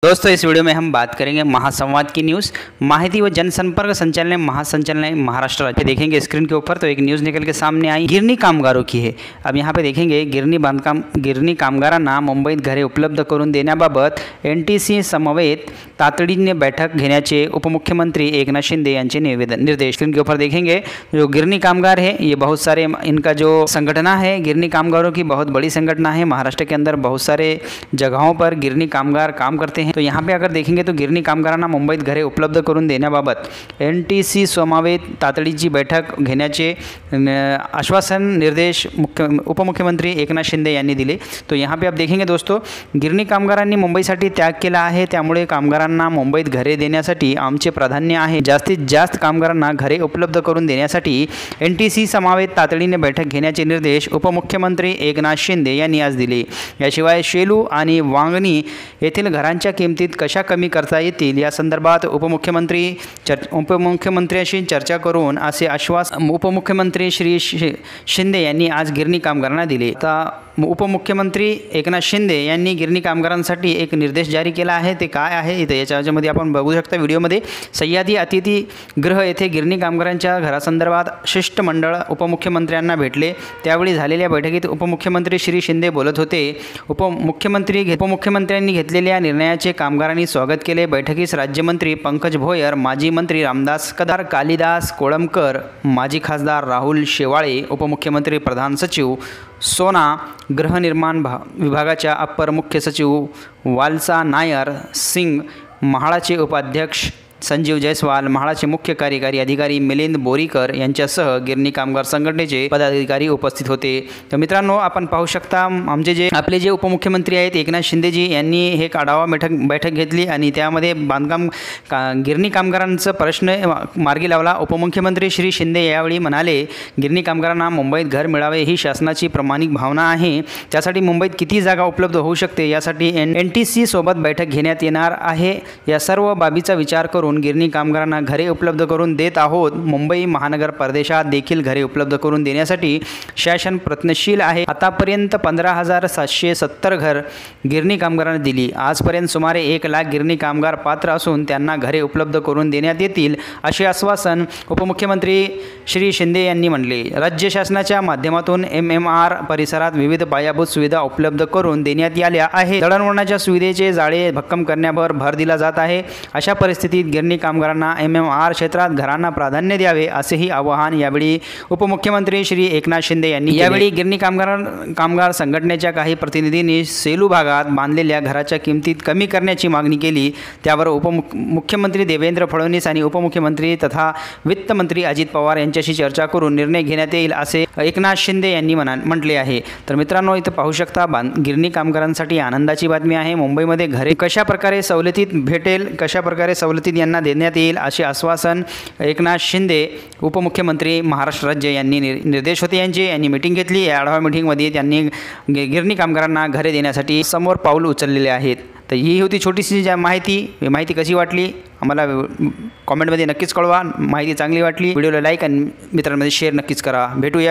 दोस्तों, इस वीडियो में हम बात करेंगे महासंवाद की न्यूज़। माहिती व जनसंपर्क संचालनालय महासंचालनालय महाराष्ट्र राज्य। देखेंगे स्क्रीन के ऊपर तो एक न्यूज़ निकल के सामने आई, गिरणी कामगारों की है। अब यहाँ पे देखेंगे गिरणी कामगारांना मुंबईत घरे उपलब्ध करून देण्याबाबत NTC समवेत तातडीने बैठक घेण्याचे उपमुख्यमंत्री एकनाथ शिंदे यांचे निर्देश। स्क्रीन के ऊपर देखेंगे जो गिरणी कामगार है, ये बहुत सारे इनका जो संगठना है गिरणी कामगारों की बहुत बड़ी संगठना है। महाराष्ट्र के अंदर बहुत सारे जगहों पर गिरणी कामगार काम करते हैं। तो यहाँ पे अगर देखेंगे तो गिरणी कामगारांना मुंबईत घरे उपलब्ध करून देण्याबाबत NTC समवेत तातडीची बैठक घेण्याचे आश्वासन निर्देश उपमुख्यमंत्री एकनाथ शिंदे यांनी दिले। तो यहाँ पे आप देखेंगे दोस्तों, गिरणी कामगारांनी मुंबईसाठी त्याग केला आहे, त्यामुळे कामगारांना मुंबईत घरे देण्यासाठी आमचे प्राधान्य आहे। जास्तीत जास्त कामगारांना घरे उपलब्ध करून देण्यासाठी NTC समवेत तातडीने बैठक घेण्याचे निर्देश उपमुख्यमंत्री एकनाथ शिंदे यांनी आज दिले। याशिवाय शेलू आणि वांगणी येथील घरांच्या किमतीत कशा कमी करता येतील या संदर्भात उपमुख्यमंत्र्यांशी चर्चा करून असे आश्वासन उपमुख्यमंत्री श्री शिंदे यांनी आज गिरणी कामगारांना दिले। आता उपमुख्यमंत्री एकनाथ शिंदे यांनी गिरणी कामगारांसाठी एक निर्देश जारी केला आहे। ते काय आहे इथे याच्यामध्ये आपण बघू शकता व्हिडिओमध्ये। सह्याद्री अतिथीगृह येथे गिरणी कामगारांच्या घरासंदर्भात शिष्टमंडळ उपमुख्यमंत्र्यांना भेटले। त्यावेळी झालेल्या बैठकीत उपमुख्यमंत्री श्री शिंदे बोलत होते। उपमुख्यमंत्र्यांनी घेतलेल्या निर्णयाचे कामगारांनी स्वागत केले। बैठकीस राज्यमंत्री पंकज भोयर, माजी मंत्री रामदास कदर, कालिदास कोळंबकर, माजी खासदार राहुल शेवाळे, उपमुख्यमंत्री प्रधान सचिव सोना, गृहनिर्माण विभागाच्या अप्पर मुख्य सचिव वालसा नायर सिंग, म्हाडाचे उपाध्यक्ष संजीव जयस्वाल, म्हाडाचे मुख्य कार्यकारी अधिकारी मिलिंद बोरीकर यांच्यासह गिरणी कामगार संघटनेचे पदाधिकारी उपस्थित होते। तर मित्रांनो, आपण पाहू शकता आमचे जे आपले जे उपमुख्यमंत्री आहेत एकनाथ शिंदेजी यांनी हे आढावा बैठक घेतली आणि त्यामध्ये गिरणी कामगारांचा प्रश्न मार्गी लावला। उपमुख्यमंत्री श्री शिंदे यावेळी म्हणाले, गिरणी कामगारांना मुंबईत घर मिळावे ही शासनाची प्रामाणिक भावना आहे। त्यासाठी मुंबईत किती जागा उपलब्ध होऊ शकते यासाठी NTC सोबत बैठक घेण्यात येणार आहे। या सर्व बाबीचा विचार करून गिरणी कामगारांना घरे उपलब्ध करून देत आहोत। मुंबई महानगर प्रदेशात देखील घरे उपलब्ध करून देण्यासाठी शासन प्रयत्नशील आहे। आतापर्यंत 15,770 घर गिरणी कामगारांना दिली। आजपर्यंत सुमारे 1 लाख गिरणी कामगार पात्र असून त्यांना घरे उपलब्ध करून देण्यात येतील असे आश्वासन उपमुख्यमंत्री श्री शिंदे यांनी म्हटले। राज्य शासनाच्या माध्यमातून MMR परिसरात विविध पायाभूत सुविधा उपलब्ध करून देण्यात आल्या आहेत। दळणवळणाच्या सुविधेचे जाळे भक्कम करण्यावर भर दिला जात आहे। अशा परिस्थितीत गिरणी कामगारांना MMR क्षेत्रात घरांना प्राधान्य द्यावे असेही आवाहन यावेळी उपमुख्यमंत्री श्री एकनाथ शिंदे यांनी यावेळी गिरणी कामगार संघटनेच्या काही प्रतिनिधींनी सेलू भागात बांधलेल्या घराच्या किमतीत कमी करण्याची मागणी केली। त्यावर उपमुख्यमंत्री देवेंद्र फडणवीस आणि उपमुख्यमंत्री तथा वित्तमंत्री अजित पवार यांच्याशी चर्चा करून निर्णय घेण्यात येईल असे एकनाथ शिंदे यांनी म्हटले आहे। तर मित्रांनो, इथं पाहू शकता गिरणी कामगारांसाठी आनंदाची बातमी आहे। मुंबईमध्ये घरे कशा प्रकारे सवलतीत भेटेल, कशा प्रकारे सवलतीत यांना देण्यात येईल असे आश्वासन एकनाथ शिंदे उपमुख्यमंत्री महाराष्ट्र राज्य यांनी निर्देश होते यांनी मीटिंग घेतली। या आढावा मीटिंगमध्ये त्यांनी गिरणी कामगारांना घरे देण्यासाठी समोर पाऊल उचललेले आहेत। तर ही होती छोटीशी माहिती कशी वाटली आम्हाला कॉमेंटमध्ये नक्कीच कळवा। माहिती चांगली वाटली व्हिडिओला लाईक आणि मित्रांमध्ये शेअर नक्कीच करा। भेटूया